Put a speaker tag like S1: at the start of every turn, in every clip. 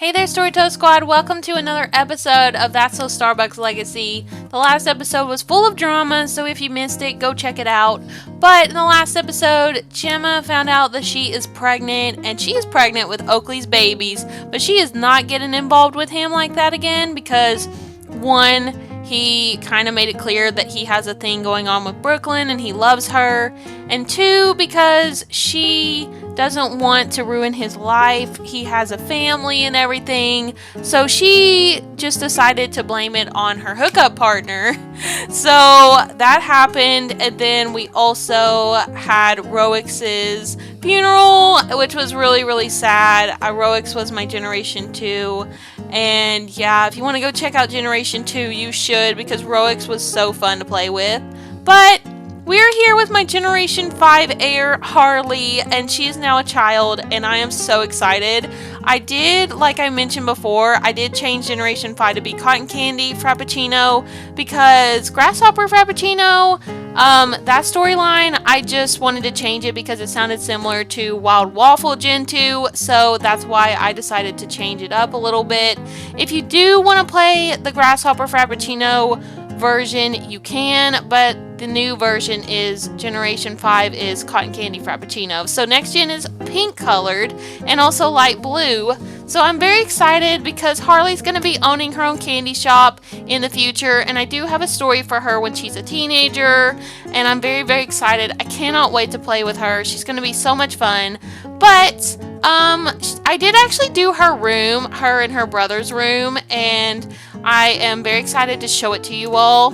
S1: Hey there, Storytell Squad. Welcome to another episode of That's So Starbucks Legacy. The last episode was full of drama, so if you missed it, go check it out. But in the last episode, Gemma found out that she is pregnant, and she is pregnant with Oakley's babies, but she is not getting involved with him like that again because, one, he kind of made it clear that he has a thing going on with Brooklyn and he loves her, and two, because she doesn't want to ruin his life. He has a family and everything. So she just decided to blame it on her hookup partner. So that happened. And then we also had Roix's funeral, which was really, really sad. Roix was my Generation 2. And yeah, if you want to go check out Generation 2, you should, because Roix was so fun to play with. But we're here with my Generation 5 heir, Harley, and she is now a child, and I am so excited. I did, like I mentioned before, I did change Generation 5 to be Cotton Candy Frappuccino, because Grasshopper Frappuccino, that storyline, I just wanted to change it because it sounded similar to Wild Waffle Gen 2, so that's why I decided to change it up a little bit. If you do want to play the Grasshopper Frappuccino version, you can, but the new version is Generation 5 is Cotton Candy Frappuccino. So next gen is pink colored and also light blue. So I'm very excited because Harley's going to be owning her own candy shop in the future, and I do have a story for her when she's a teenager, and I'm very, very excited. I cannot wait to play with her. She's going to be so much fun. But I did actually do her room, her and her brother's room, and I am very excited to show it to you all.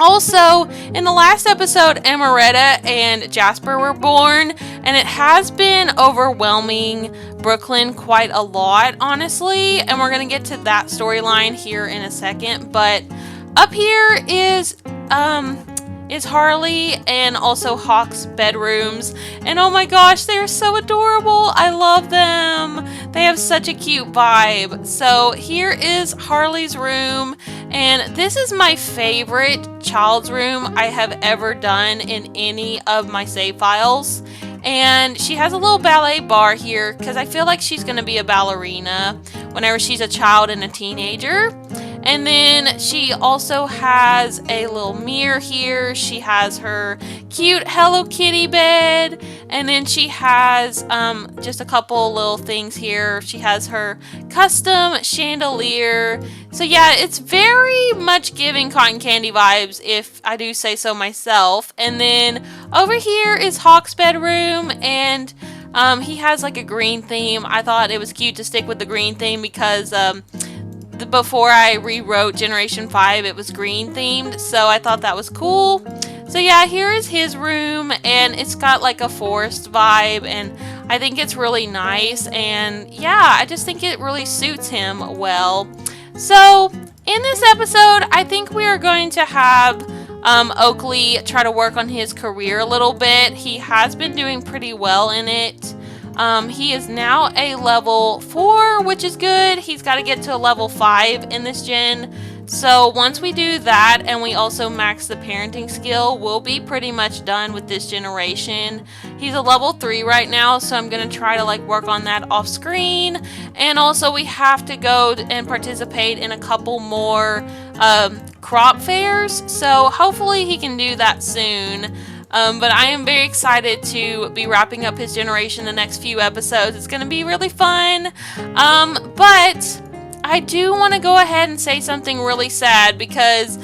S1: Also, in the last episode, Amaretta and Jasper were born, and it has been overwhelming Brooklyn quite a lot, honestly, and we're going to get to that storyline here in a second. But up here is Harley and also Hawk's bedrooms, and oh my gosh, they're so adorable. I love them. They have such a cute vibe. So here is Harley's room, and this is my favorite child's room I have ever done in any of my save files. And she has a little ballet bar here because I feel like she's going to be a ballerina whenever she's a child and a teenager. And then she also has a little mirror here. She has her cute Hello Kitty bed. And then she has just a couple little things here. She has her custom chandelier. So yeah, it's very much giving cotton candy vibes, if I do say so myself. And then over here is Hawk's bedroom, and he has like a green theme. I thought it was cute to stick with the green theme because before I rewrote Generation 5, it was green themed, so I thought that was cool. So yeah, here is his room, and it's got like a forest vibe, and I think it's really nice, and yeah, I just think it really suits him well. So in this episode, I think we are going to have Oakley try to work on his career a little bit. He has been doing pretty well in it. He is now a level 4, which is good. He's got to get to a level 5 in this gen. So once we do that and we also max the parenting skill, we'll be pretty much done with this generation. He's a level 3 right now, so I'm going to try to like work on that off screen. And also we have to go and participate in a couple more crop fairs. So hopefully he can do that soon. But I am very excited to be wrapping up his generation the next few episodes. It's going to be really fun. But I do want to go ahead and say something really sad because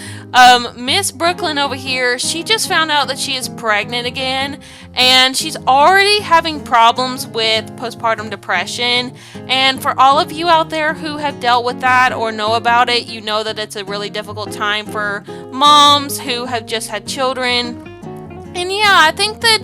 S1: Miss Brooklyn over here, she just found out that she is pregnant again, and she's already having problems with postpartum depression. And for all of you out there who have dealt with that or know about it, you know that it's a really difficult time for moms who have just had children. And yeah, I think that,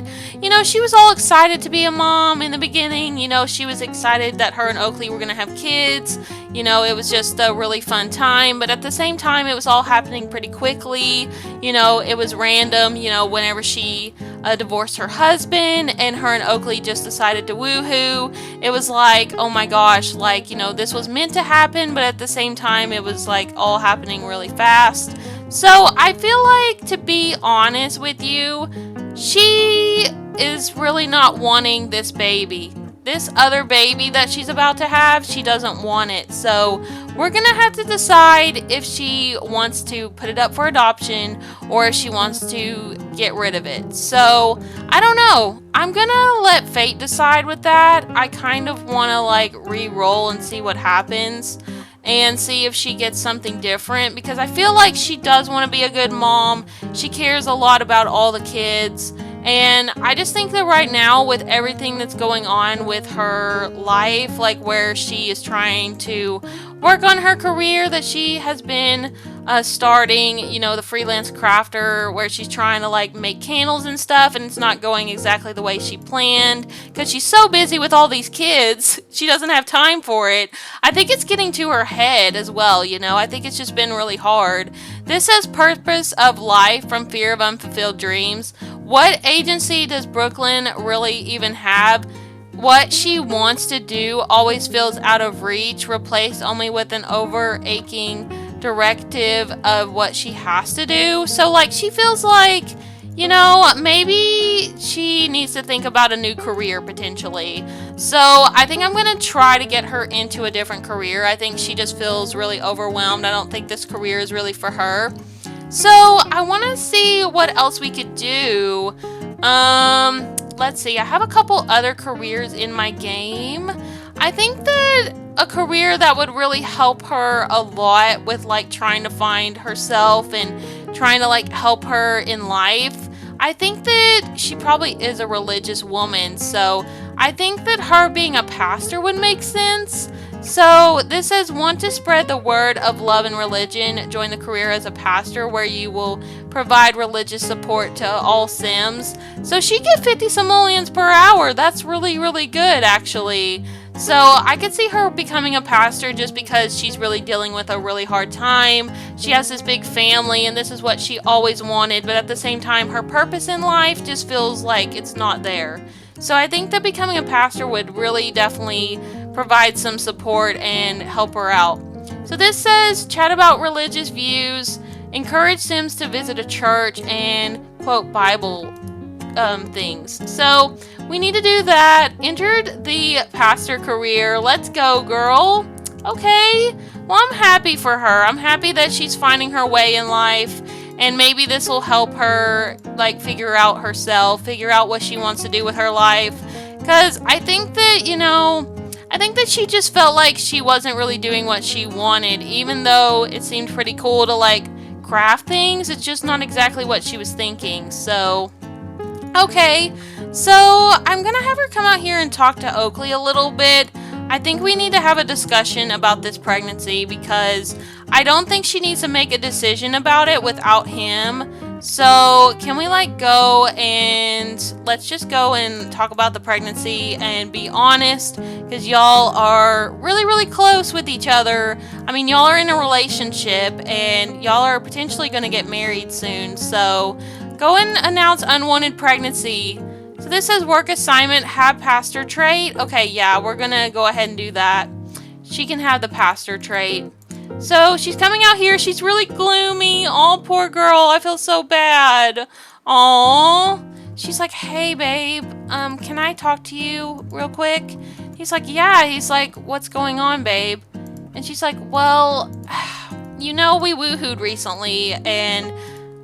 S1: she was all excited to be a mom in the beginning. She was excited that her and Oakley were going to have kids. It was just a really fun time. But at the same time, it was all happening pretty quickly. It was random, whenever she divorced her husband and her and Oakley just decided to woohoo. It was like, oh my gosh, this was meant to happen. But at the same time, it was like all happening really fast. So I feel like, to be honest with you, she is really not wanting this baby. this other baby that she's about to have, she doesn't want it. So we're going to have to decide if she wants to put it up for adoption or if she wants to get rid of it. So I don't know. I'm going to let fate decide with that. I kind of want to like re-roll and see what happens and see if she gets something different, because I feel like she does want to be a good mom. She cares a lot about all the kids. And I just think that right now, with everything that's going on with her life, like where she is trying to work on her career that she has been starting, you know, the freelance crafter, where she's trying to like make candles and stuff, and it's not going exactly the way she planned because she's so busy with all these kids, she doesn't have time for it. I think it's getting to her head as well, you know. I think it's just been really hard. This says purpose of life from fear of unfulfilled dreams. What agency does Brooklyn really even have? What she wants to do always feels out of reach, replaced only with an over-aching directive of what she has to do. So, like, she feels like, you know, maybe she needs to think about a new career potentially. So, I think I'm going to try to get her into a different career. I think she just feels really overwhelmed. I don't think this career is really for her. So, I want to see what else we could do. Let's see. I have a couple other careers in my game. I think that a career that would really help her a lot with like trying to find herself and trying to like help her in life. I think that she probably is a religious woman. So, I think that her being a pastor would make sense. So this says, want to spread the word of love and religion, join the career as a pastor where you will provide religious support to all Sims. So she get 50 simoleons per hour. That's really, really good actually. So I could see her becoming a pastor just because she's really dealing with a really hard time. She has this big family and this is what she always wanted, but at the same time her purpose in life just feels like it's not there. So I think that becoming a pastor would really definitely provide some support and help her out. So this says, chat about religious views, encourage Sims to visit a church, and quote Bible things. So we need to do that. Entered the pastor career. Let's go, girl. Okay. Well, I'm happy for her. I'm happy that she's finding her way in life. And maybe this will help her like figure out herself, figure out what she wants to do with her life. Because I think that, you know, I think that she just felt like she wasn't really doing what she wanted. Even though it seemed pretty cool to like craft things, it's just not exactly what she was thinking. So, okay. So I'm going to have her come out here and talk to Oakley a little bit. I think we need to have a discussion about this pregnancy because I don't think she needs to make a decision about it without him. So can we like go and let's just go and talk about the pregnancy and be honest, because y'all are really, really close with each other. I mean, y'all are in a relationship and y'all are potentially going to get married soon. So go and announce unwanted pregnancy. So this says work assignment, have pastor trait. Okay, yeah, we're going to go ahead and do that. She can have the pastor trait. So she's coming out here. She's really gloomy. Oh, poor girl. I feel so bad. Aw. She's like, hey, babe, can I talk to you real quick? He's like, yeah. He's like, what's going on, babe? And she's like, well, you know, we woohooed recently and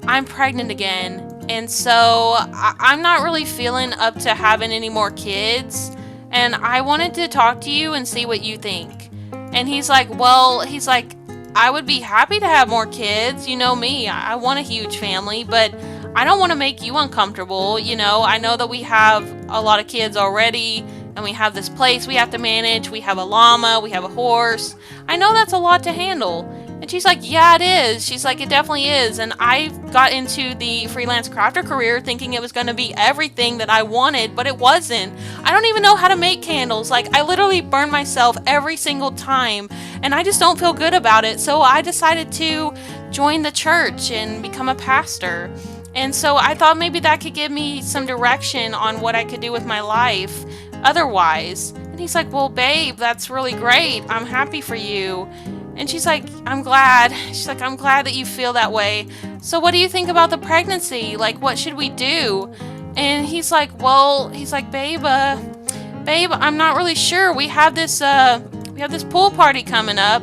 S1: I'm pregnant again. And so I'm not really feeling up to having any more kids. And I wanted to talk to you and see what you think. And he's like, well, I would be happy to have more kids. You know me, I want a huge family, but I don't want to make you uncomfortable. You know, I know that we have a lot of kids already and we have this place we have to manage. We have a llama, we have a horse. I know that's a lot to handle. And she's like, yeah, it is. She's like, it definitely is. And I got into the freelance crafter career thinking it was going to be everything that I wanted, but it wasn't. I don't even know how to make candles. Like, I literally burn myself every single time, and I just don't feel good about it. So I decided to join the church and become a pastor. And so I thought maybe that could give me some direction on what I could do with my life otherwise. And he's like, well, babe, that's really great. I'm happy for you. And she's like, I'm glad. She's like, I'm glad that you feel that way. So what do you think about the pregnancy? Like, what should we do? And he's like, well, babe, babe, I'm not really sure. We have this pool party coming up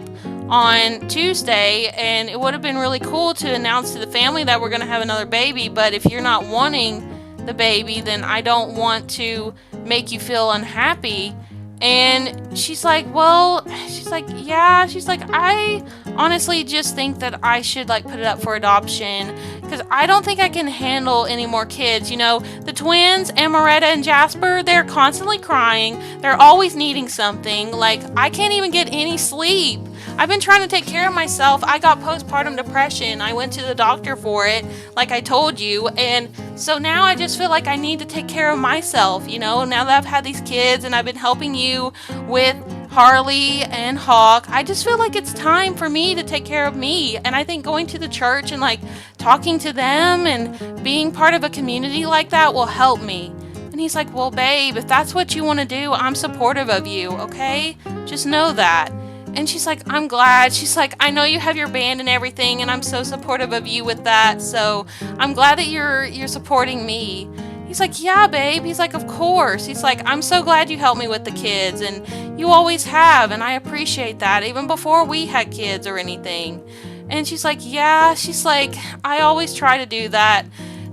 S1: on Tuesday, and it would have been really cool to announce to the family that we're going to have another baby, but if you're not wanting the baby, then I don't want to make you feel unhappy. And she's like, yeah, I honestly just think that I should like put it up for adoption because I don't think I can handle any more kids. You know, the twins, Amaretta and Jasper, they're constantly crying. They're always needing something. Like, I can't even get any sleep. I've been trying to take care of myself. I got postpartum depression. I went to the doctor for it, like I told you. And so now I just feel like I need to take care of myself, you know, now that I've had these kids and I've been helping you with Harley and Hawk. I just feel like it's time for me to take care of me. And I think going to the church and like talking to them and being part of a community like that will help me. And he's like, well, babe, if that's what you want to do, I'm supportive of you, okay? Just know that. And she's like, I'm glad. She's like, I know you have your band and everything, and I'm so supportive of you with that. So I'm glad that you're supporting me. He's like, yeah, babe. He's like, of course. He's like, I'm so glad you helped me with the kids, and you always have, and I appreciate that, even before we had kids or anything. And she's like, yeah. She's like, I always try to do that.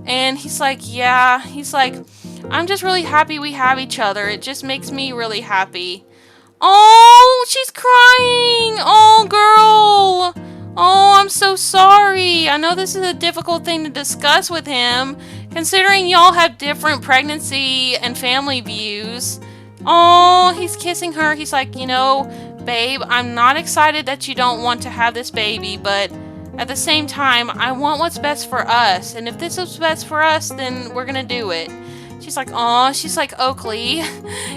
S1: And he's like, yeah. He's like, I'm just really happy we have each other. It just makes me really happy. Oh, she's crying. Oh, girl. Oh, I'm so sorry. I know this is a difficult thing to discuss with him, considering y'all have different pregnancy and family views. Oh, he's kissing her. He's like, you know, babe, I'm not excited that you don't want to have this baby, but at the same time, I want what's best for us. And if this is best for us, then we're going to do it. She's like, aw, she's like, Oakley,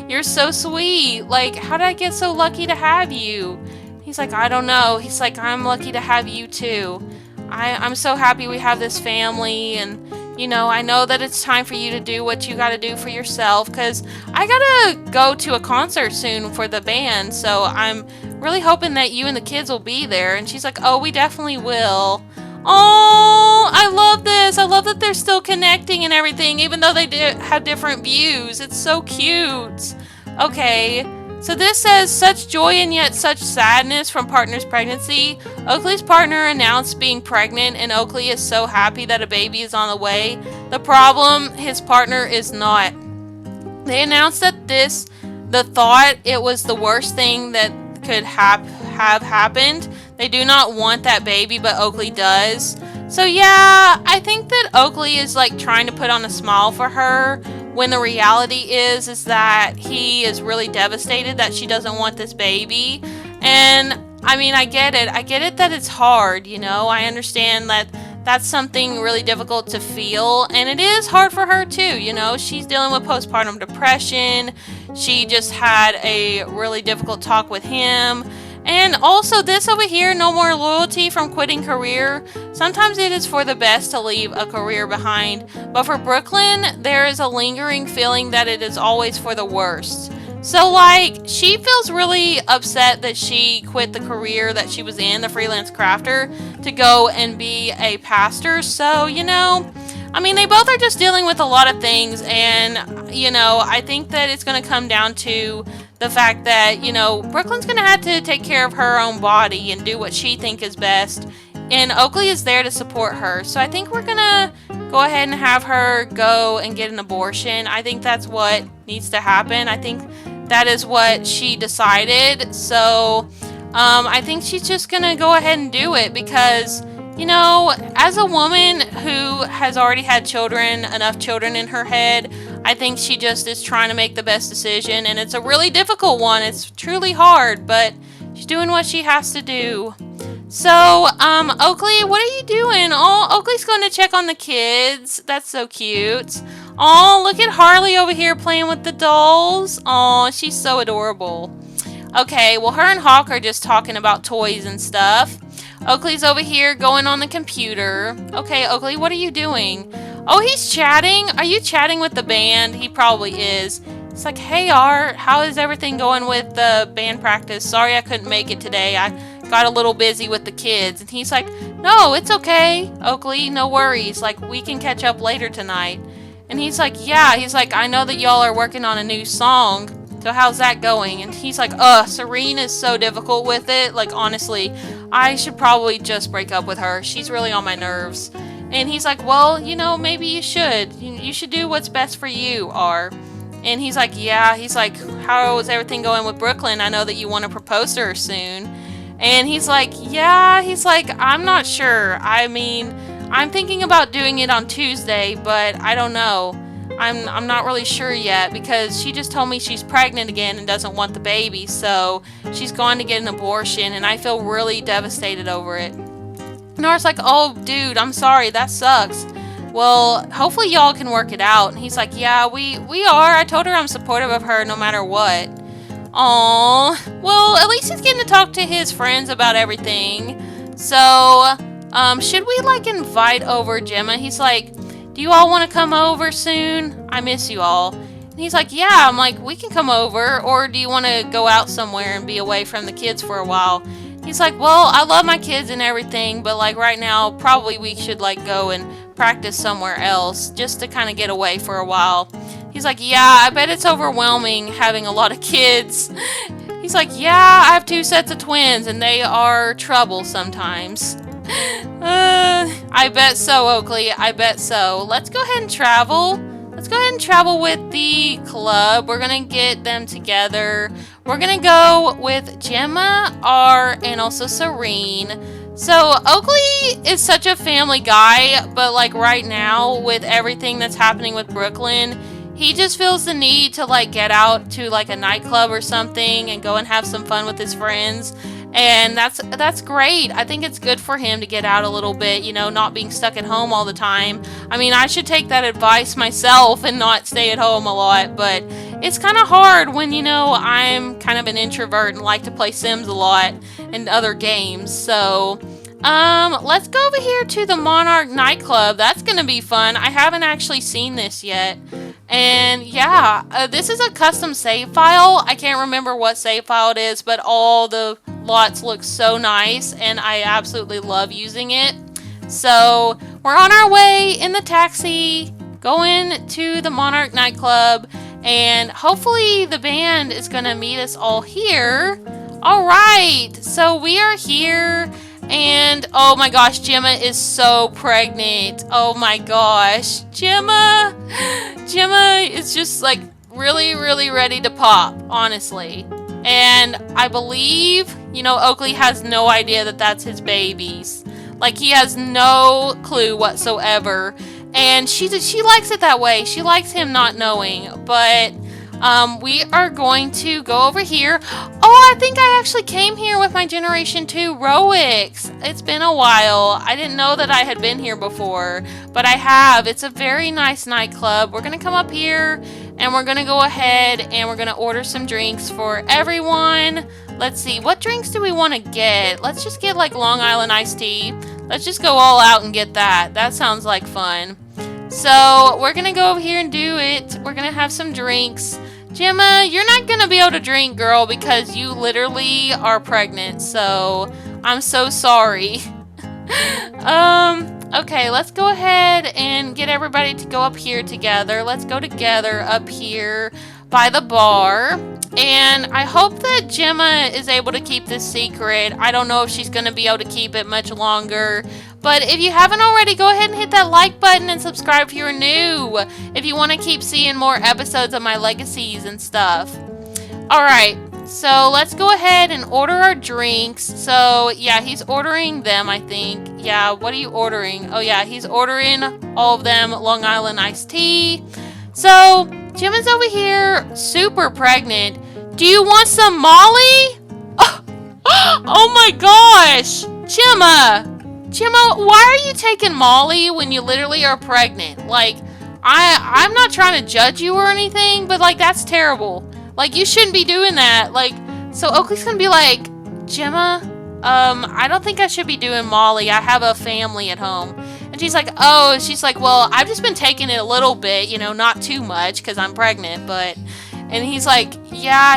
S1: you're so sweet. Like, how did I get so lucky to have you? He's like, I don't know. He's like, I'm lucky to have you too. I'm so happy we have this family, and, you know, I know that it's time for you to do what you gotta do for yourself, because I gotta go to a concert soon for the band, so I'm really hoping that you and the kids will be there. And she's like, oh, we definitely will. Oh, I love this. I love that they're still connecting and everything, even though they have different views. It's so cute. Okay, so this says, such joy and yet such sadness from partner's pregnancy. Oakley's partner announced being pregnant, and Oakley is so happy that a baby is on the way. The problem, his partner is not. They announced that the thought it was the worst thing that could have happened. They do not want that baby, but Oakley does. So yeah, I think that Oakley is like trying to put on a smile for her, when the reality is that he is really devastated that she doesn't want this baby. And I mean, I get it that it's hard, you know. I understand that that's something really difficult to feel, and it is hard for her too, you know. She's dealing with postpartum depression. She just had a really difficult talk with him. And also this over here, no more loyalty from quitting career. Sometimes it is for the best to leave a career behind, but for Brooklyn, there is a lingering feeling that it is always for the worst. So like, she feels really upset that she quit the career that she was in, the freelance crafter, to go and be a pastor. So, you know, I mean, they both are just dealing with a lot of things, and, you know, I think that it's going to come down to the fact that, you know, Brooklyn's going to have to take care of her own body and do what she thinks is best, and Oakley is there to support her. So I think we're going to go ahead and have her go and get an abortion. I think that's what needs to happen. I think that is what she decided. So I think she's just going to go ahead and do it because, you know, as a woman who has already had children, enough children in her head, I think she just is trying to make the best decision, and it's a really difficult one. It's truly hard, but she's doing what she has to do. So, Oakley, what are you doing? Oh, Oakley's going to check on the kids. That's so cute. Oh, look at Harley over here playing with the dolls. Oh, she's so adorable. Okay, well, her and Hawk are just talking about toys and stuff. Oakley's over here going on the computer. Okay, Oakley, what are you doing? Oh, he's chatting. Are you chatting with the band? He probably is. It's like, hey, Art, how is everything going with the band practice? Sorry I couldn't make it today. I got a little busy with the kids. And he's like, no, it's okay, Oakley, no worries. Like, we can catch up later tonight. And he's like, yeah. He's like, I know that y'all are working on a new song So how's that going? And he's like, Serene is so difficult with it. Like, honestly, I should probably just break up with her. She's really on my nerves. And he's like, well, maybe you should. You should do what's best for you, R. And he's like, yeah. He's like, how is everything going with Brooklyn? I know that you want to propose to her soon. And he's like, yeah. He's like, I'm not sure. I mean, I'm thinking about doing it on Tuesday, but I don't know. I'm not really sure yet because she just told me she's pregnant again and doesn't want the baby, so she's gone to get an abortion, and I feel really devastated over it. Nora's like, oh, dude, I'm sorry, that sucks. Well, hopefully y'all can work it out. And he's like, yeah, we are. I told her I'm supportive of her no matter what. Aww. Well, at least he's getting to talk to his friends about everything. So, should we, invite over Gemma? He's like, do you all want to come over soon? I miss you all. And he's like, yeah. I'm like, we can come over. Or do you want to go out somewhere and be away from the kids for a while? He's like, well, I love my kids and everything, but right now, probably we should go and practice somewhere else just to kind of get away for a while. He's like, yeah, I bet it's overwhelming having a lot of kids. He's like, yeah, I have 2 sets of twins and they are trouble sometimes. I bet so, Oakley. I bet so. Let's go ahead and travel. Let's go ahead and travel with the club. We're going to get them together. We're going to go with Gemma, R, and also Serene. So, Oakley is such a family guy, but right now, with everything that's happening with Brooklyn, he just feels the need to get out to a nightclub or something and go and have some fun with his friends. And that's great. I think it's good for him to get out a little bit, not being stuck at home all the time. I mean, I should take that advice myself and not stay at home a lot, but it's kind of hard when, I'm kind of an introvert and like to play Sims a lot and other games. So, let's go over here to the Monarch nightclub. That's going to be fun. I haven't actually seen this yet. And yeah, this is a custom save file. I can't remember what save file it is, but all the lots look so nice and I absolutely love using it. So we're on our way in the taxi going to the Monarch nightclub, and hopefully the band is going to meet us all here. All right, so we are here. And oh my gosh, Gemma is so pregnant. Oh my gosh, Gemma is just really, really ready to pop, honestly. And I believe, Oakley has no idea that that's his babies. He has no clue whatsoever. And she likes it that way. She likes him not knowing. But we are going to go over here. Oh, I think I actually came here with my Generation 2 Roix. It's been a while. I didn't know that I had been here before, but I have. It's a very nice nightclub. We're going to come up here and we're going to go ahead and we're going to order some drinks for everyone. Let's see. What drinks do we want to get? Let's just get Long Island iced tea. Let's just go all out and get that. That sounds like fun. So we're going to go over here and do it. We're going to have some drinks. Gemma, you're not going to be able to drink, girl, because you literally are pregnant. So I'm so sorry. Okay, let's go ahead and get everybody to go up here together. Let's go together up here by the bar. And I hope that Gemma is able to keep this secret. I don't know if she's going to be able to keep it much longer. But if you haven't already, go ahead and hit that like button and subscribe if you're new. If you want to keep seeing more episodes of my legacies and stuff. Alright, so let's go ahead and order our drinks. So, yeah, he's ordering them, I think. Yeah, what are you ordering? Oh, yeah, he's ordering all of them Long Island iced tea. So, Gemma's over here, super pregnant. Do you want some Molly? Oh my gosh! Gemma, why are you taking Molly when you literally are pregnant? I'm not trying to judge you or anything, but that's terrible. You shouldn't be doing that. So Oakley's gonna be like, Gemma, I don't think I should be doing Molly. I have a family at home. And she's like, oh, well, I've just been taking it a little bit, not too much because I'm pregnant, but, and he's like, yeah,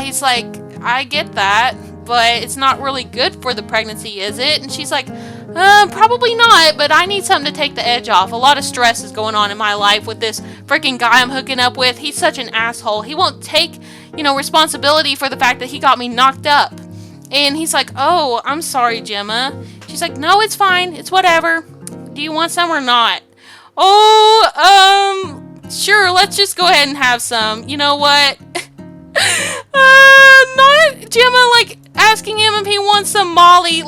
S1: I get that, but it's not really good for the pregnancy, is it? And she's like, Probably not, but I need something to take the edge off. A lot of stress is going on in my life with this freaking guy I'm hooking up with. He's such an asshole. He won't take, responsibility for the fact that he got me knocked up. And he's like, oh, I'm sorry, Gemma. She's like, no, it's fine. It's whatever. Do you want some or not? Oh, sure, let's just go ahead and have some. You know what? Not Gemma, asking him if he wants some Molly.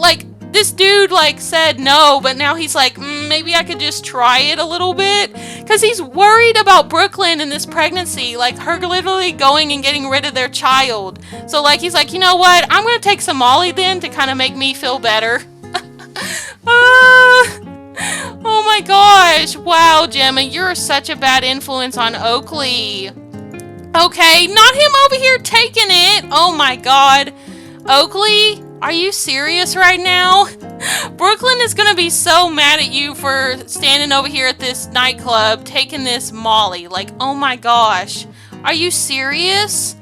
S1: This dude, said no, but now he's like, maybe I could just try it a little bit. Because he's worried about Brooklyn and this pregnancy. Her literally going and getting rid of their child. So, he's like, you know what? I'm going to take some Molly then to kind of make me feel better. Oh my gosh. Wow, Gemma, you're such a bad influence on Oakley. Okay, not him over here taking it. Oh my god. Oakley, are you serious right now? Brooklyn is gonna be so mad at you for standing over here at this nightclub taking this Molly. Oh my gosh. Are you serious?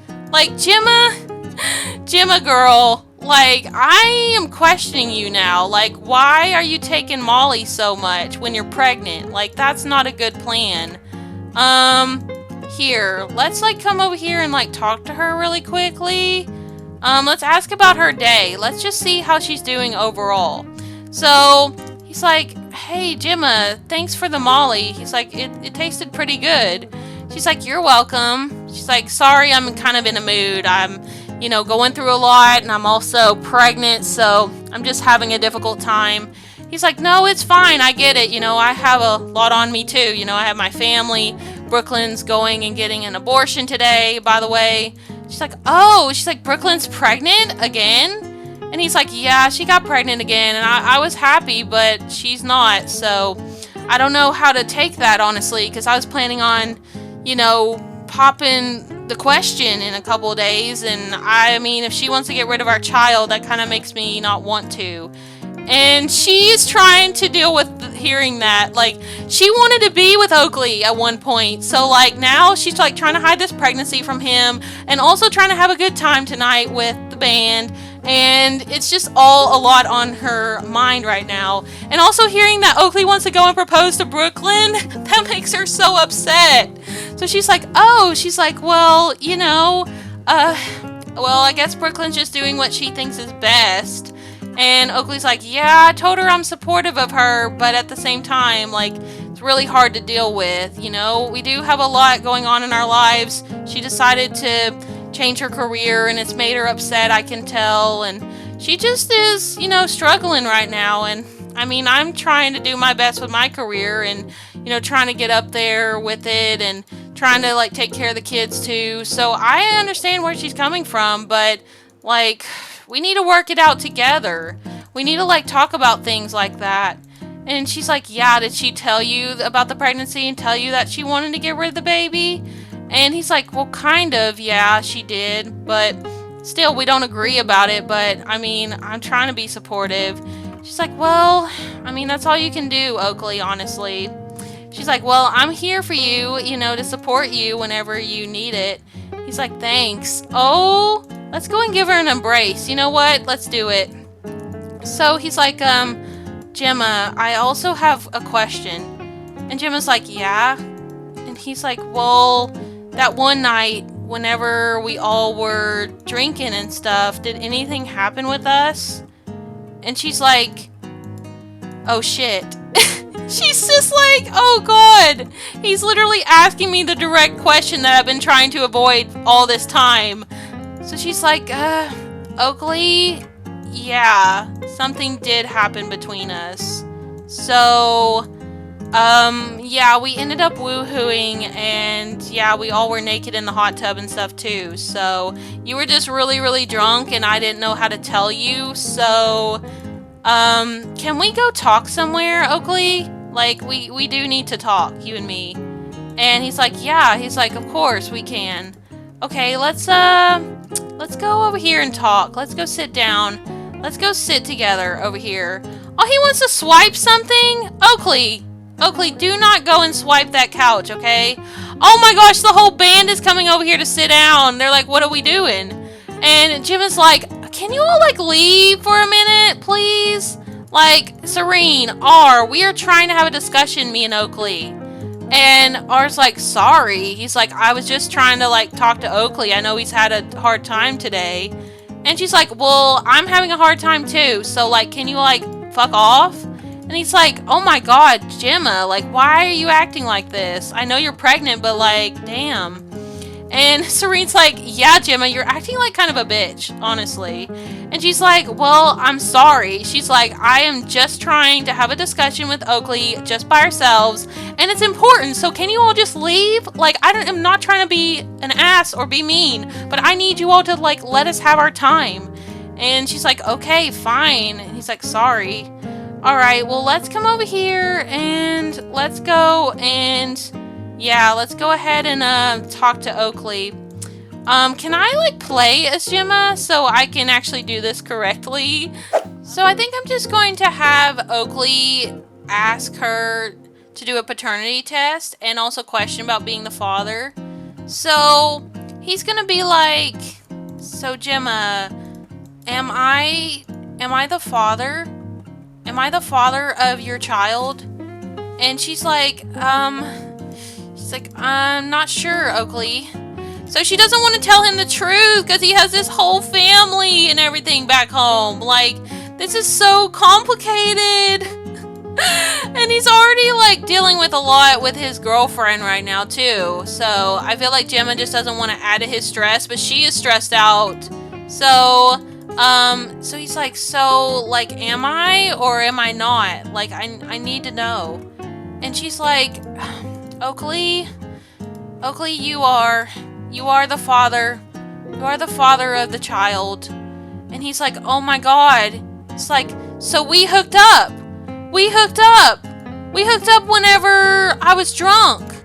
S1: Gemma girl, I am questioning you now. Why are you taking Molly so much when you're pregnant? That's not a good plan. Here, let's come over here and talk to her really quickly. Let's ask about her day. Let's just see how she's doing overall. So, he's like, hey, Gemma, thanks for the Molly. He's like, it tasted pretty good. She's like, you're welcome. She's like, sorry, I'm kind of in a mood. I'm, going through a lot, and I'm also pregnant, so I'm just having a difficult time. He's like, no, it's fine. I get it. I have a lot on me, too. I have my family. Brooklyn's going and getting an abortion today, by the way. She's like, oh, Brooklyn's pregnant again? And he's like, yeah, she got pregnant again, and I was happy, but she's not, so I don't know how to take that, honestly, because I was planning on, popping the question in a couple of days, and I mean, if she wants to get rid of our child, that kind of makes me not want to. And she's trying to deal with hearing that. She wanted to be with Oakley at one point. So, now she's, trying to hide this pregnancy from him. And also trying to have a good time tonight with the band. And it's just all a lot on her mind right now. And also hearing that Oakley wants to go and propose to Brooklyn, that makes her so upset. So she's like, oh, well, I guess Brooklyn's just doing what she thinks is best. And Oakley's like, yeah, I told her I'm supportive of her, but at the same time, it's really hard to deal with, We do have a lot going on in our lives. She decided to change her career, and it's made her upset, I can tell. And she just is, struggling right now. And, I mean, I'm trying to do my best with my career and, trying to get up there with it and trying to, take care of the kids, too. So I understand where she's coming from, but, we need to work it out together. We need to, talk about things like that. And she's like, yeah, did she tell you about the pregnancy and tell you that she wanted to get rid of the baby? And he's like, well, kind of, yeah, she did. But still, we don't agree about it. But, I mean, I'm trying to be supportive. She's like, well, I mean, that's all you can do, Oakley, honestly. She's like, well, I'm here for you, to support you whenever you need it. He's like, thanks. Oh, let's go and give her an embrace. You know what? Let's do it. So he's like, Gemma, I also have a question. And Gemma's like, yeah? And he's like, well, that one night, whenever we all were drinking and stuff, did anything happen with us? And she's like, oh shit. She's just like, oh god. He's literally asking me the direct question that I've been trying to avoid all this time. So she's like, Oakley, yeah, something did happen between us. So, yeah, we ended up woohooing, and yeah, we all were naked in the hot tub and stuff too. So, you were just really, really drunk, and I didn't know how to tell you. So, can we go talk somewhere, Oakley? We do need to talk, you and me. And he's like, yeah, of course we can. Okay, let's go over here and talk. Let's go sit down. Let's go sit together over here. Oh, he wants to swipe something? Oakley, do not go and swipe that couch, okay? Oh my gosh, the whole band is coming over here to sit down. They're like, what are we doing? And Jim is like, can you all, leave for a minute, please? Like, Serene, R, we are trying to have a discussion, me and Oakley. And R's like, sorry. He's like, I was just trying to, like, talk to Oakley. I know he's had a hard time today. And she's like, well, I'm having a hard time too. So, like, can you, like, fuck off? And he's like, oh my god, Gemma, like, why are you acting like this? I know you're pregnant, but, like, damn. And Serene's like, yeah, Gemma, you're acting like kind of a bitch, honestly. And she's like, well, I'm sorry. She's like, I am just trying to have a discussion with Oakley just by ourselves, and it's important, so can you all just leave? Like, I'm not trying to be an ass or be mean, but I need you all to, like, let us have our time. And she's like, okay, fine. And he's like, sorry. Alright, well, let's come over here, and let's go, and... yeah, let's go ahead and talk to Oakley. Can I, like, play as Gemma so I can actually do this correctly? So I think I'm just going to have Oakley ask her to do a paternity test and also question about being the father. So he's gonna be like, so Gemma, am I the father? Am I the father of your child? And she's like, She's like, I'm not sure, Oakley. So she doesn't want to tell him the truth because he has this whole family and everything back home. Like, this is so complicated. And he's already, like, dealing with a lot with his girlfriend right now, too. So I feel like Gemma just doesn't want to add to his stress, but she is stressed out. So he's like, so, like, am I or am I not? Like, I need to know. And she's like... Oakley, you are the father. You are the father of the child. And he's like, oh my god. It's like, so we hooked up. We hooked up whenever I was drunk.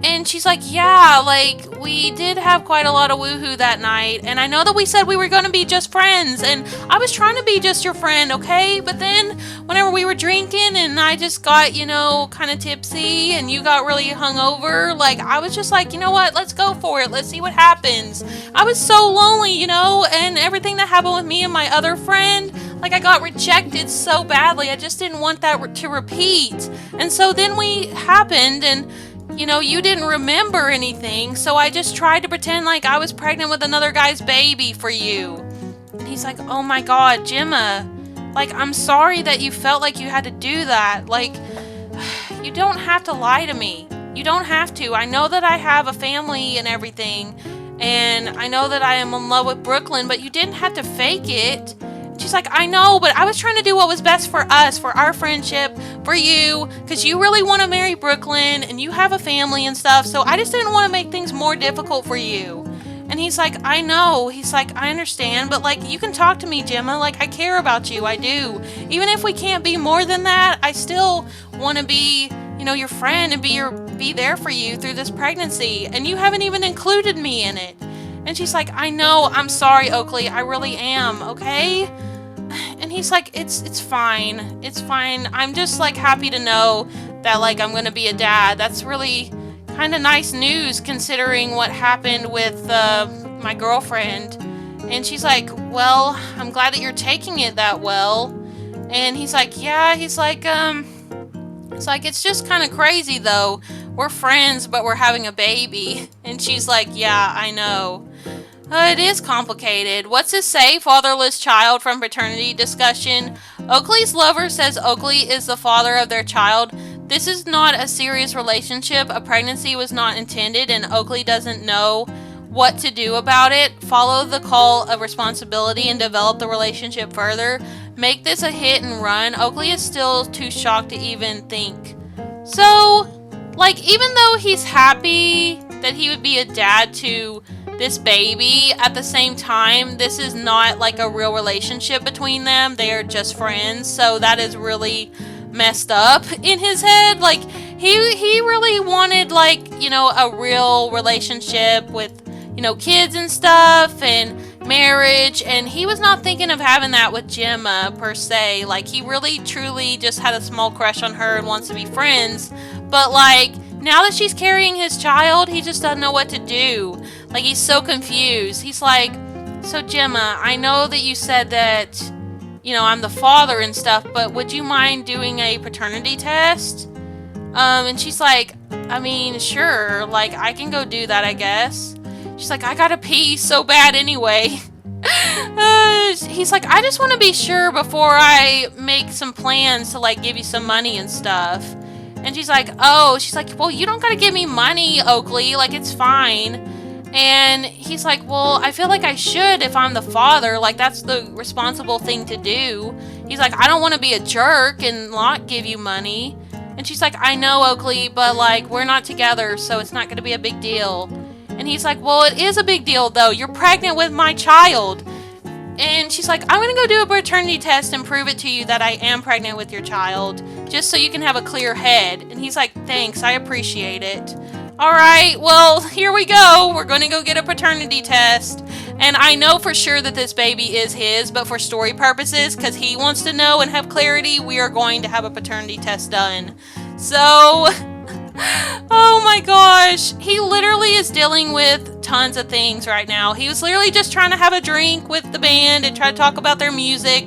S1: And she's like, yeah, like, we did have quite a lot of woohoo that night. And I know that we said we were going to be just friends. And I was trying to be just your friend, okay? But then, whenever we were drinking and I just got, you know, kind of tipsy and you got really hungover, like, I was just like, you know what? Let's go for it. Let's see what happens. I was so lonely, you know? And everything that happened with me and my other friend, like, I got rejected so badly. I just didn't want that to repeat. And so then we happened and... you know, you didn't remember anything, so I just tried to pretend like I was pregnant with another guy's baby for you. And he's like, oh my god, Gemma, like, I'm sorry that you felt like you had to do that. Like, you don't have to lie to me. You don't have to. I know that I have a family and everything, and I know that I am in love with Brooklyn, but you didn't have to fake it. She's like, I know, but I was trying to do what was best for us, for our friendship, for you, because you really want to marry Brooklyn, and you have a family and stuff, so I just didn't want to make things more difficult for you. And he's like, I know. He's like, I understand, but, like, you can talk to me, Gemma. Like, I care about you. I do. Even if we can't be more than that, I still want to be, you know, your friend and be there for you through this pregnancy, and you haven't even included me in it. And she's like, I know. I'm sorry, Oakley. I really am, okay? And he's like, it's fine. It's fine. I'm just, like, happy to know that, like, I'm gonna be a dad. That's really kind of nice news considering what happened with my girlfriend. And she's like, well, I'm glad that you're taking it that well. And he's like, yeah. He's like, it's just kind of crazy, though. We're friends, but we're having a baby. And she's like, yeah, I know. It is complicated. What's this say? Fatherless child from paternity discussion. Oakley's lover says Oakley is the father of their child. This is not a serious relationship. A pregnancy was not intended, and Oakley doesn't know what to do about it. Follow the call of responsibility and develop the relationship further. Make this a hit and run. Oakley is still too shocked to even think. So, like, even though he's happy that he would be a dad to this baby, at the same time, this is not, like, a real relationship between them. They are just friends, so that is really messed up in his head. Like, he really wanted, like, you know, a real relationship with, you know, kids and stuff and marriage, and he was not thinking of having that with Gemma per se. Like, he really truly just had a small crush on her and wants to be friends, but, like, now that she's carrying his child, he just doesn't know what to do. Like, he's so confused. He's like, so Gemma, I know that you said that I'm the father and stuff, but would you mind doing a paternity test? And she's like, I mean, sure, like, I can go do that, I guess. She's like, I gotta pee so bad anyway. He's like, I just want to be sure before I make some plans to, like, give you some money and stuff. And she's like, well, you don't gotta give me money, Oakley, like, it's fine. And he's like, well, I feel like I should if I'm the father, like, that's the responsible thing to do. He's like, I don't want to be a jerk and not give you money. And she's like, I know, Oakley, but, like, we're not together, so it's not going to be a big deal. And he's like, well, it is a big deal, though. You're pregnant with my child. And she's like, I'm going to go do a paternity test and prove it to you that I am pregnant with your child, just so you can have a clear head. And he's like, thanks, I appreciate it. All right, well, here we go. We're going to go get a paternity test. And I know for sure that this baby is his, but for story purposes, because he wants to know and have clarity, we are going to have a paternity test done. So, oh my gosh, he literally is dealing with tons of things right now. He was literally just trying to have a drink with the band and try to talk about their music.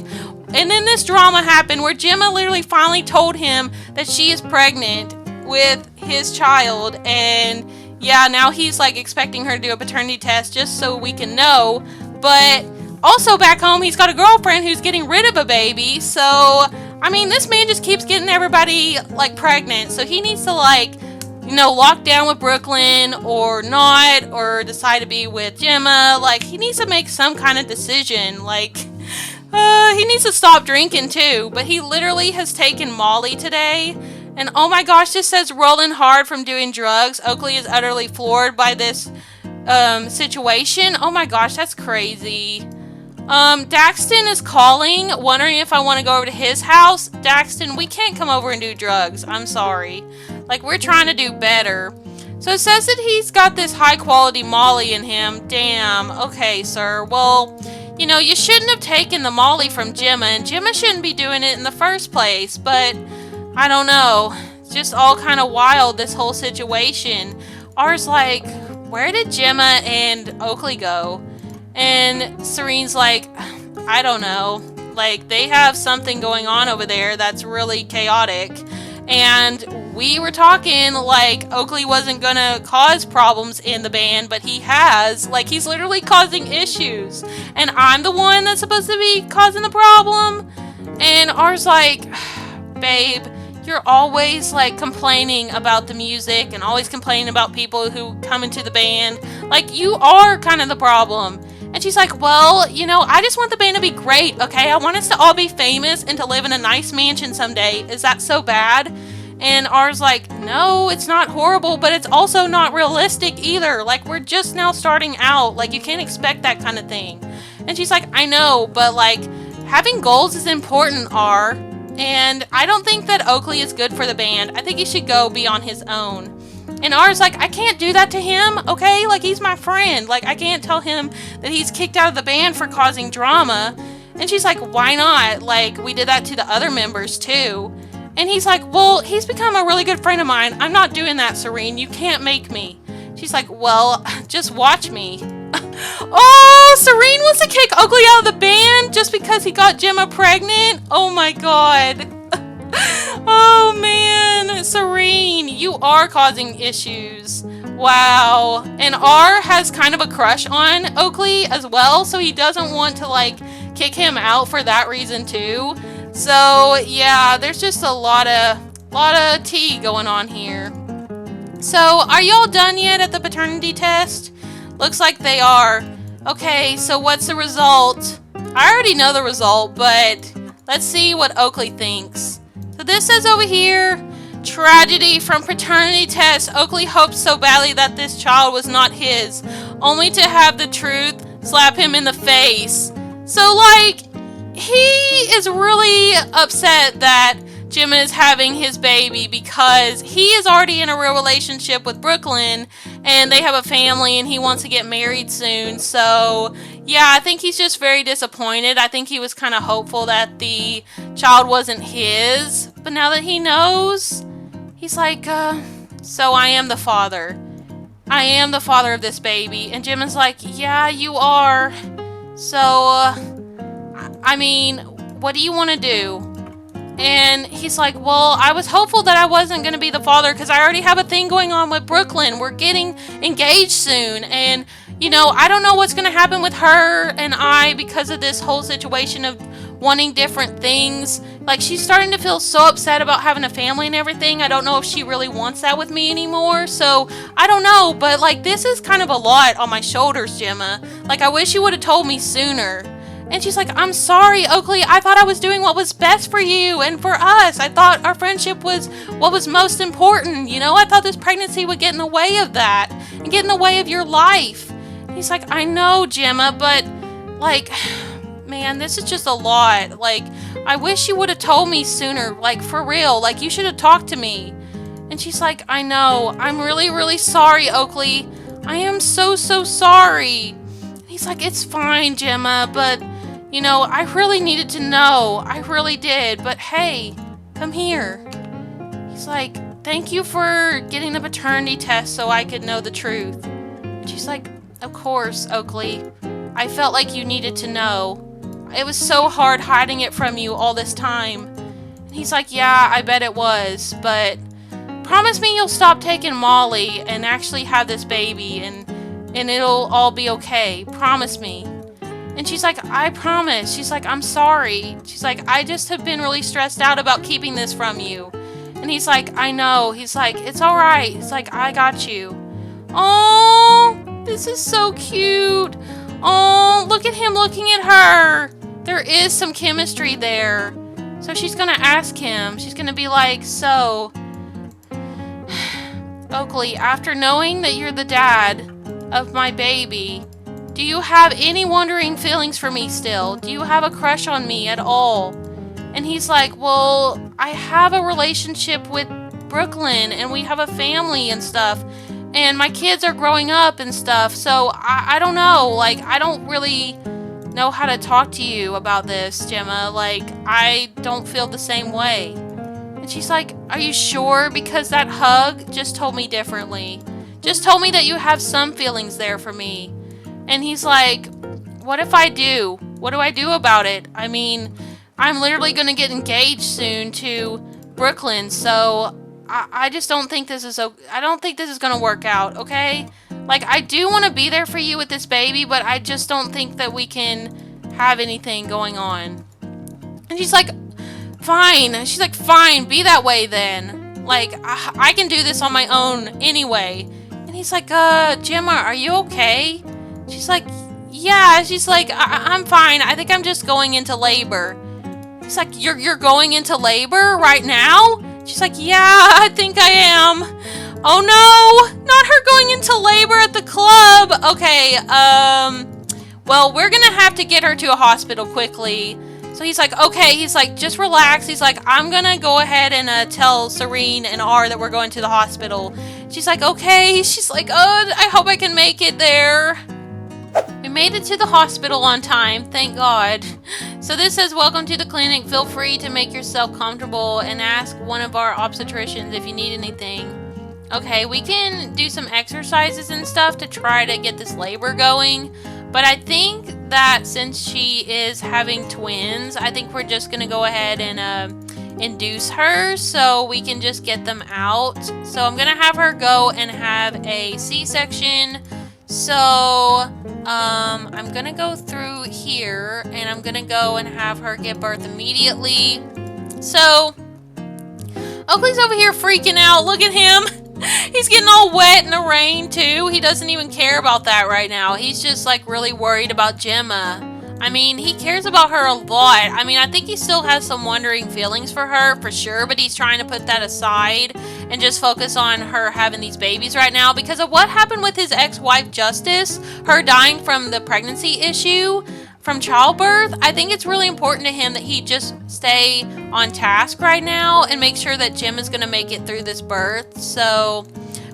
S1: And then this drama happened where Gemma literally finally told him that she is pregnant with his child, and yeah, now he's like expecting her to do a paternity test just so we can know. But also back home, he's got a girlfriend who's getting rid of a baby. So, I mean, this man just keeps getting everybody like pregnant. So he needs to lock down with Brooklyn or not, or decide to be with Gemma. Like, he needs to make some kind of decision. Like, he needs to stop drinking too. But he literally has taken Molly today. And oh my gosh, this says rolling hard from doing drugs. Oakley is utterly floored by this situation. Oh my gosh, that's crazy. Daxton is calling, wondering if I want to go over to his house. Daxton, we can't come over and do drugs. I'm sorry. Like, we're trying to do better. So it says that he's got this high quality Molly in him. Damn. Okay, sir. Well, you shouldn't have taken the Molly from Gemma, and Gemma shouldn't be doing it in the first place, but I don't know. It's just all kind of wild, this whole situation. R's like, where did Gemma and Oakley go? And Serene's like, I don't know. Like, they have something going on over there that's really chaotic. And we were talking like Oakley wasn't gonna cause problems in the band, but he has. Like, he's literally causing issues. And I'm the one that's supposed to be causing the problem. And R's like, babe, you're always like complaining about the music and always complaining about people who come into the band. Like, you are kind of the problem. And she's like, well, I just want the band to be great, okay? I want us to all be famous and to live in a nice mansion someday. Is that so bad? And R's like, no, it's not horrible, but it's also not realistic either. Like, we're just now starting out. Like, you can't expect that kind of thing. And she's like, I know, but like, having goals is important, R. And I don't think that Oakley is good for the band. I think he should go be on his own. And R's like, I can't do that to him, okay? Like, he's my friend. Like, I can't tell him that he's kicked out of the band for causing drama. And she's like, why not? Like, we did that to the other members too. And he's like, well, he's become a really good friend of mine. I'm not doing that, Serene. You can't make me. She's like, well, just watch me. Oh, Serene wants to kick Oakley out of the band just because he got Gemma pregnant? Oh my god. Oh man, Serene, you are causing issues. Wow. And R has kind of a crush on Oakley as well, so he doesn't want to like kick him out for that reason too. So yeah, there's just a lot of tea going on here. So are y'all done yet at the paternity test? Looks like they are. Okay, so what's the result? I already know the result, but let's see what Oakley thinks. So this says over here, tragedy from paternity test. Oakley hoped so badly that this child was not his, only to have the truth slap him in the face. So like, he is really upset that Gemma is having his baby because he is already in a real relationship with Brooklyn and they have a family and he wants to get married soon. So yeah, I think he's just very disappointed. I think he was kind of hopeful that the child wasn't his, but now that he knows, he's like, so I am the father. I am the father of this baby. And Gemma's like, yeah, you are. So, I mean, what do you want to do? And he's like, well, I was hopeful that I wasn't going to be the father because I already have a thing going on with Brooklyn. We're getting engaged soon. And, I don't know what's going to happen with her and I because of this whole situation of wanting different things. Like, she's starting to feel so upset about having a family and everything. I don't know if she really wants that with me anymore. So, I don't know. But, like, this is kind of a lot on my shoulders, Gemma. Like, I wish you would have told me sooner. And she's like, I'm sorry, Oakley. I thought I was doing what was best for you and for us. I thought our friendship was what was most important. I thought this pregnancy would get in the way of that and get in the way of your life. And he's like, I know, Gemma, but, like, man, this is just a lot. Like, I wish you would have told me sooner. Like, for real. Like, you should have talked to me. And she's like, I know. I'm really, really sorry, Oakley. I am so, so sorry. And he's like, it's fine, Gemma, but... I really needed to know. I really did. But hey, come here. He's like, thank you for getting the paternity test so I could know the truth. And she's like, of course, Oakley. I felt like you needed to know. It was so hard hiding it from you all this time. And he's like, yeah, I bet it was. But promise me you'll stop taking Molly and actually have this baby and it'll all be okay. Promise me. And she's like, I promise. She's like, I'm sorry. She's like, I just have been really stressed out about keeping this from you. And he's like, I know. He's like, it's all right. He's like, I got you. Oh, this is so cute. Oh, look at him looking at her. There is some chemistry there. So she's going to ask him. She's going to be like, so, Oakley, after knowing that you're the dad of my baby, do you have any wondering feelings for me still? Do you have a crush on me at all? And he's like, well, I have a relationship with Brooklyn and we have a family and stuff. And my kids are growing up and stuff. So I don't know. Like, I don't really know how to talk to you about this, Gemma. Like, I don't feel the same way. And she's like, are you sure? Because that hug just told me differently. Just told me that you have some feelings there for me. And he's like, what if I do? What do I do about it? I mean, I'm literally going to get engaged soon to Brooklyn, so I just don't think this is I don't think this is going to work out, okay? Like, I do want to be there for you with this baby, but I just don't think that we can have anything going on. And she's like, fine. She's like, fine, be that way then. Like, I can do this on my own anyway. And he's like, Gemma, are you okay? She's like, yeah. She's like, I'm fine. I think I'm just going into labor. He's like, you're going into labor right now? She's like, yeah, I think I am. Oh no, not her going into labor at the club. Okay, well, we're gonna have to get her to a hospital quickly. So he's like, okay, he's like, just relax. He's like, I'm gonna go ahead and tell Serene and R that we're going to the hospital. She's like, okay. She's like, oh, I hope I can make it there. We made it to the hospital on time, thank God. So this says, welcome to the clinic. Feel free to make yourself comfortable and ask one of our obstetricians if you need anything. Okay, we can do some exercises and stuff to try to get this labor going. But I think that since she is having twins, I think we're just going to go ahead and induce her so we can just get them out. So I'm going to have her go and have a C-section. So I'm going to go through here and I'm going to go and have her give birth immediately. So Oakley's over here freaking out. Look at him. He's getting all wet in the rain too. He doesn't even care about that right now. He's just like really worried about Gemma. I mean, he cares about her a lot. I mean, I think he still has some wondering feelings for her for sure, but he's trying to put that aside and just focus on her having these babies right now because of what happened with his ex-wife Justice, her dying from the pregnancy issue from childbirth. I think it's really important to him that he just stay on task right now and make sure that Gemma's going to make it through this birth. So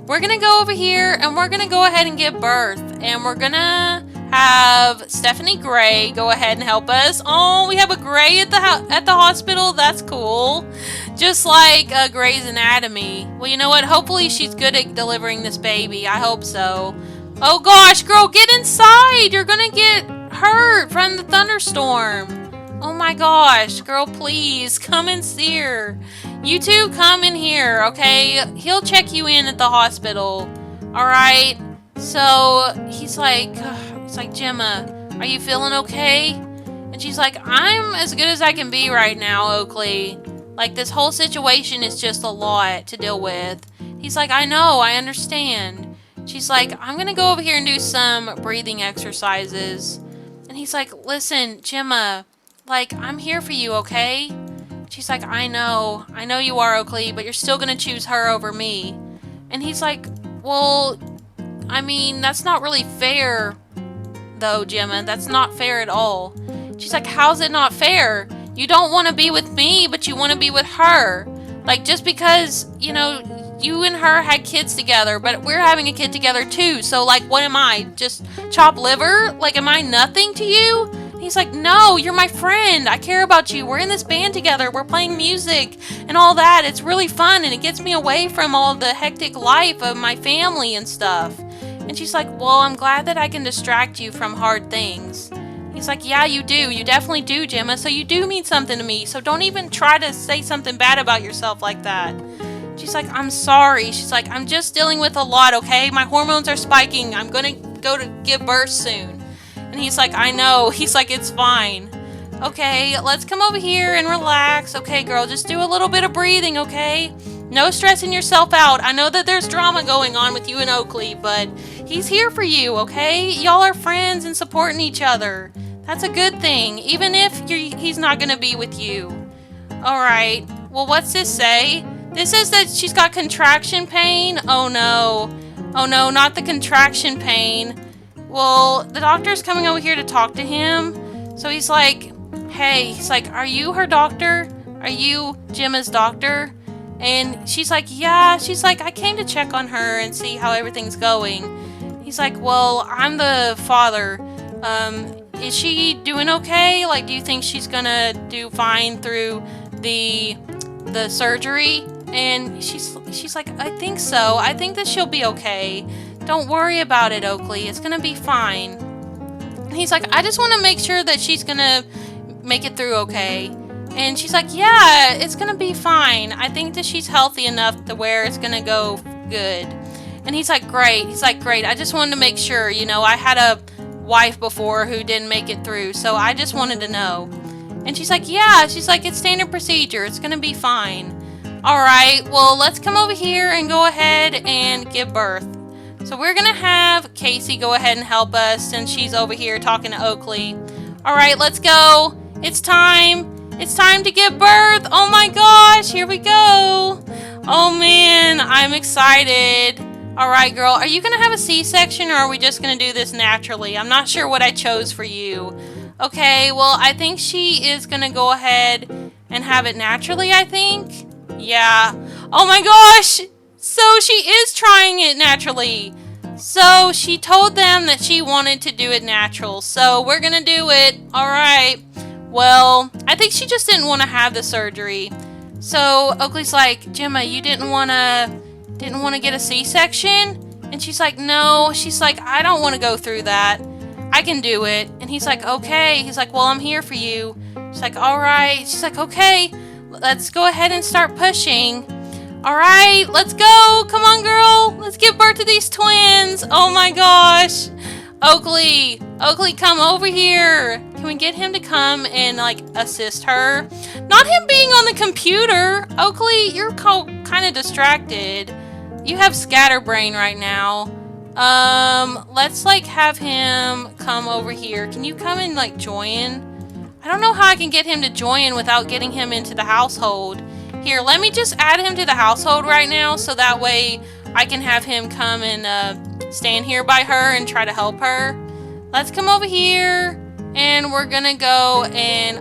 S1: we're going to go over here and we're going to go ahead and give birth, and we're going to have Stephanie Gray go ahead and help us. Oh, we have a Gray at the hospital. That's cool. Just like Grey's Anatomy. Well, you know what? Hopefully she's good at delivering this baby. I hope so. Oh gosh, girl, get inside. You're gonna get hurt from the thunderstorm. Oh my gosh, girl, please come and see her. You two come in here, okay? He'll check you in at the hospital. Alright? So he's like, Gemma, are you feeling okay? And she's like, I'm as good as I can be right now, Oakley. Like, this whole situation is just a lot to deal with. He's like, I know, I understand. She's like, I'm gonna go over here and do some breathing exercises. And he's like, listen, Gemma, like, I'm here for you, okay? She's like, I know you are, Oakley, but you're still gonna choose her over me. And he's like, well, I mean, that's not really fair, though, Gemma. That's not fair at all. She's like, how's it not fair? You don't want to be with me, but you want to be with her. Like, just because, you and her had kids together, but we're having a kid together too. So, like, what am I? Just chopped liver? Like, am I nothing to you? And he's like, no, you're my friend. I care about you. We're in this band together. We're playing music and all that. It's really fun, and it gets me away from all the hectic life of my family and stuff. And she's like, well, I'm glad that I can distract you from hard things. He's like, yeah, you do. You definitely do, Gemma. So you do mean something to me. So don't even try to say something bad about yourself like that. She's like, I'm sorry. She's like, I'm just dealing with a lot, okay? My hormones are spiking. I'm going to go to give birth soon. And he's like, I know. He's like, it's fine. Okay, let's come over here and relax. Okay, girl, just do a little bit of breathing, okay? No stressing yourself out. I know that there's drama going on with you and Oakley, but he's here for you, okay? Y'all are friends and supporting each other. That's a good thing, even if he's not going to be with you. Alright, well, what's this say? This says that she's got contraction pain. Oh no. Oh no, not the contraction pain. Well, the doctor's coming over here to talk to him. So he's like, hey, he's like, are you her doctor? Are you Gemma's doctor? And she's like, yeah. She's like, I came to check on her and see how everything's going. He's like, well, I'm the father. Is she doing okay? Like, do you think she's gonna do fine through the surgery? And she's like, I think so. I think that she'll be okay. Don't worry about it, Oakley. It's gonna be fine. And he's like, I just want to make sure that she's gonna make it through okay. And she's like, yeah, it's gonna be fine. I think that she's healthy enough to where it's gonna go good. And he's like, great. He's like, great. I just wanted to make sure, I had a wife before who didn't make it through, so I just wanted to know. And she's like, yeah. She's like, it's standard procedure. It's gonna be fine. Alright, well, let's come over here and go ahead and give birth. So we're gonna have Casey go ahead and help us since she's over here talking to Oakley. Alright, let's go. It's time. It's time to give birth. Oh my gosh, here we go. Oh man, I'm excited. Alright, girl, are you gonna have a C-section or are we just gonna do this naturally? I'm not sure what I chose for you. Okay, well, I think she is gonna go ahead and have it naturally, I think. Yeah. Oh my gosh! So she is trying it naturally. So she told them that she wanted to do it natural. So we're gonna do it. Alright. Well, I think she just didn't want to have the surgery. So Oakley's like, Gemma, you didn't want to get a C-section? And she's like, no. She's like, I don't want to go through that. I can do it. And he's like, okay. He's like, well, I'm here for you. She's like, all right. She's like, okay. Let's go ahead and start pushing. All right, let's go. Come on, girl. Let's give birth to these twins. Oh my gosh. Oakley, come over here. Can we get him to come and assist her? Not him being on the computer. Oakley, you're kind of distracted. You have scatterbrain right now. Let's have him come over here. Can you come and join? I don't know how I can get him to join without getting him into the household. Here, let me just add him to the household right now so that way I can have him come and stand here by her and try to help her. Let's come over here and we're gonna go and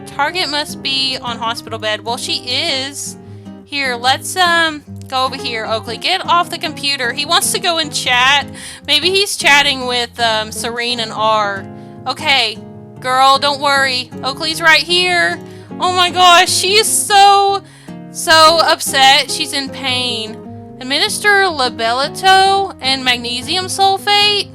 S1: Target must be on hospital bed. Well, she is. Here, let's go over here. Oakley, get off the computer. He wants to go and chat. Maybe he's chatting with Serene and R. Okay, girl, don't worry. Oakley's right here. Oh my gosh, she is so upset. She's in pain. Administer Libelito and magnesium sulfate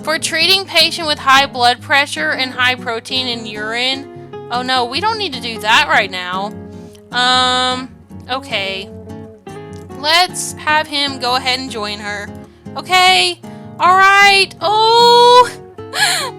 S1: for treating patient with high blood pressure and high protein in urine. Oh no, we don't need to do that right now. Okay. Let's have him go ahead and join her. Okay. Alright. Oh,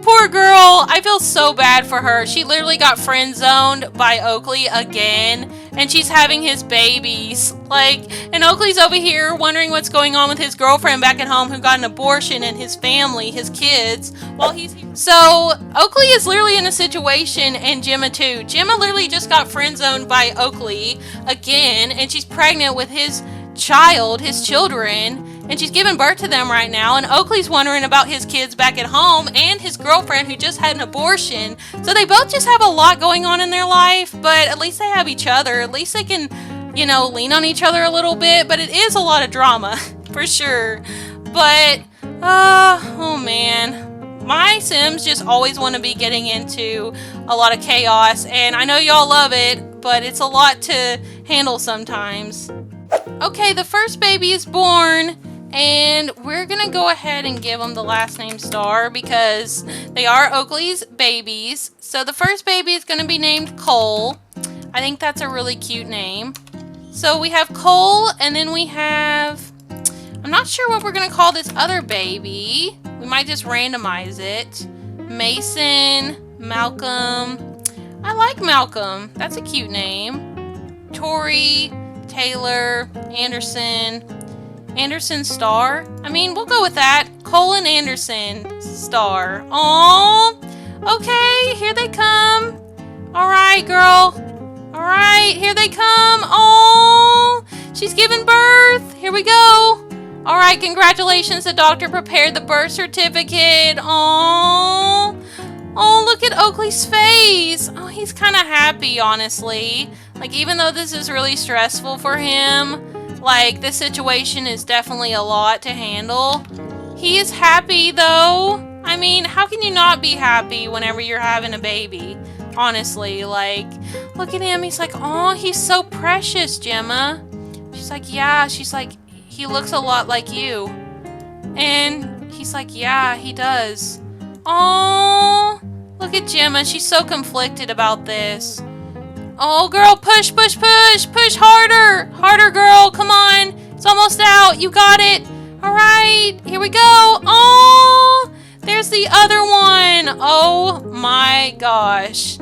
S1: poor girl. I feel so bad for her. She literally got friend zoned by Oakley again. And she's having his babies. And Oakley's over here wondering what's going on with his girlfriend back at home who got an abortion, and his family, his kids, while he's here. So Oakley is literally in a situation, and Gemma too. Gemma literally just got friend zoned by Oakley again, and she's pregnant with his child, his children, and she's giving birth to them right now, and Oakley's wondering about his kids back at home and his girlfriend who just had an abortion. So they both just have a lot going on in their life, but at least they have each other. At least they can, lean on each other a little bit, but it is a lot of drama, for sure. But, oh man, my Sims just always want to be getting into a lot of chaos, and I know y'all love it, but it's a lot to handle sometimes. Okay, the first baby is born, and we're gonna go ahead and give them the last name Star because they are Oakley's babies. So the first baby is gonna be named Cole. I think that's a really cute name. So we have Cole, and then we have, I'm not sure what we're gonna call this other baby. We might just randomize it. Mason, Malcolm. I like Malcolm. That's a cute name. Tori, Taylor, Anderson Star. I mean, we'll go with that. Colin Anderson Star. Aww. Okay, here they come. Alright, girl. Alright, here they come. Aww. She's giving birth. Here we go. Alright, congratulations. The doctor prepared the birth certificate. Aww. Oh, look at Oakley's face. Oh, he's kind of happy, honestly. Even though this is really stressful for him, this situation is definitely a lot to handle. He is happy, though. I mean, how can you not be happy whenever you're having a baby? Honestly, look at him. He's like, oh, he's so precious, Gemma. She's like, yeah. She's like, he looks a lot like you. And he's like, yeah, he does. Oh, look at Gemma. She's so conflicted about this. Oh, girl, push, push, push. Push harder. Harder, girl. Come on. It's almost out. You got it. All right. Here we go. Oh, there's the other one. Oh, my gosh.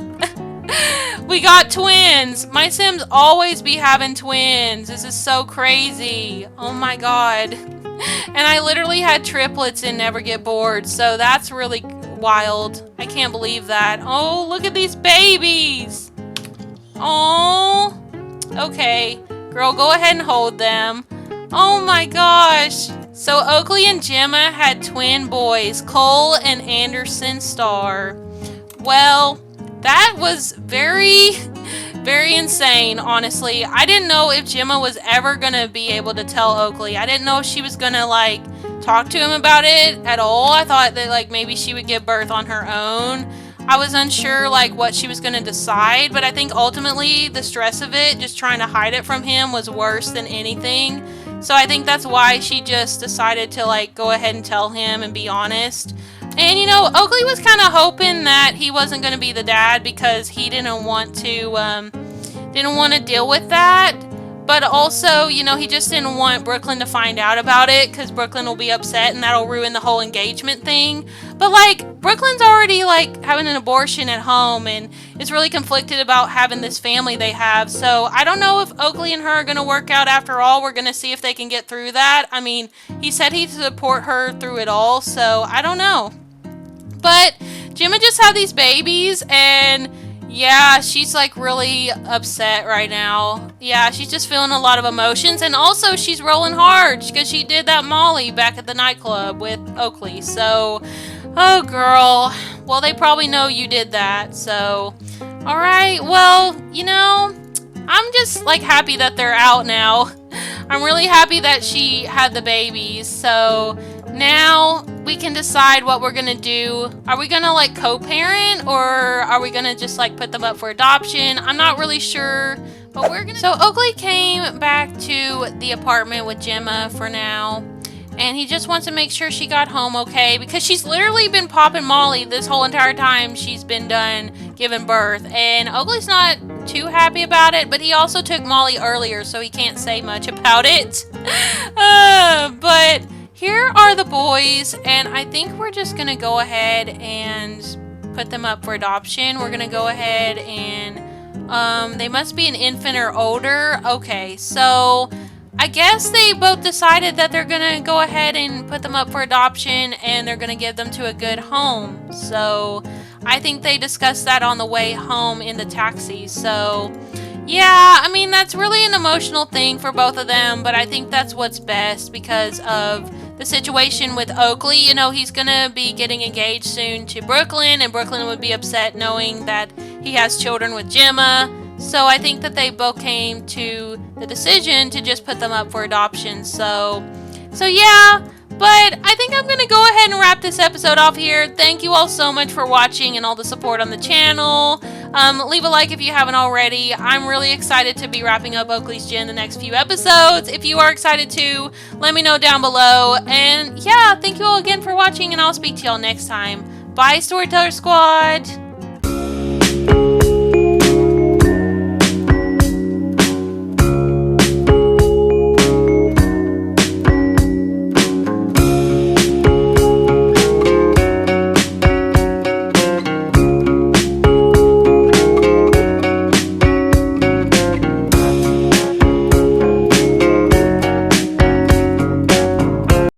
S1: We got twins. My Sims always be having twins. This is so crazy. Oh, my God. And I literally had triplets and never get bored. So that's really wild. I can't believe that. Oh, look at these babies. Oh, okay. Girl, go ahead and hold them. Oh my gosh. So Oakley and Gemma had twin boys, Cole and Anderson Star. Well, that was very, very insane, honestly. I didn't know if Gemma was ever going to be able to tell Oakley. I didn't know if she was going to, talk to him about it at all. I thought that, maybe she would give birth on her own. I was unsure, what she was going to decide, but I think ultimately the stress of it, just trying to hide it from him, was worse than anything. So I think that's why she just decided to, go ahead and tell him and be honest. And, Oakley was kind of hoping that he wasn't going to be the dad because he didn't want to deal with that. But also, he just didn't want Brooklyn to find out about it because Brooklyn will be upset and that'll ruin the whole engagement thing. But, Brooklyn's already, having an abortion at home and is really conflicted about having this family they have. So, I don't know if Oakley and her are going to work out after all. We're going to see if they can get through that. I mean, he said he'd support her through it all, so I don't know. But Gemma just had these babies and yeah, she's really upset right now. Yeah, she's just feeling a lot of emotions. And also she's rolling hard because she did that Molly back at the nightclub with Oakley. So, oh girl. Well, they probably know you did that. So, all right. Well, I'm just happy that they're out now. I'm really happy that she had the babies. So now we can decide what we're gonna do. Are we gonna co-parent or are we gonna just put them up for adoption? I'm not really sure, but we're gonna. So Oakley came back to the apartment with Gemma for now. and he just wants to make sure she got home okay, because she's literally been popping Molly this whole entire time she's been done giving birth, and Oakley's not too happy about it, but he also took Molly earlier, so he can't say much about it. But here are the boys, and I think we're just gonna go ahead and put them up for adoption. We're gonna go ahead and they must be an infant or older. Okay, so I guess they both decided that they're gonna go ahead and put them up for adoption, and they're gonna give them to a good home. So I think they discussed that on the way home in the taxi. So yeah, I mean, that's really an emotional thing for both of them, but I think that's what's best because of the situation with Oakley. You know, he's gonna be getting engaged soon to Brooklyn, and Brooklyn would be upset knowing that he has children with Gemma. So I think that they both came to the decision to just put them up for adoption. So yeah. But I think I'm going to go ahead and wrap this episode off here. Thank you all so much for watching and all the support on the channel. Leave a like if you haven't already. I'm really excited to be wrapping up Oakley's Gen the next few episodes. If you are excited too, let me know down below. And yeah, thank you all again for watching, and I'll speak to y'all next time. Bye, Storyteller Squad!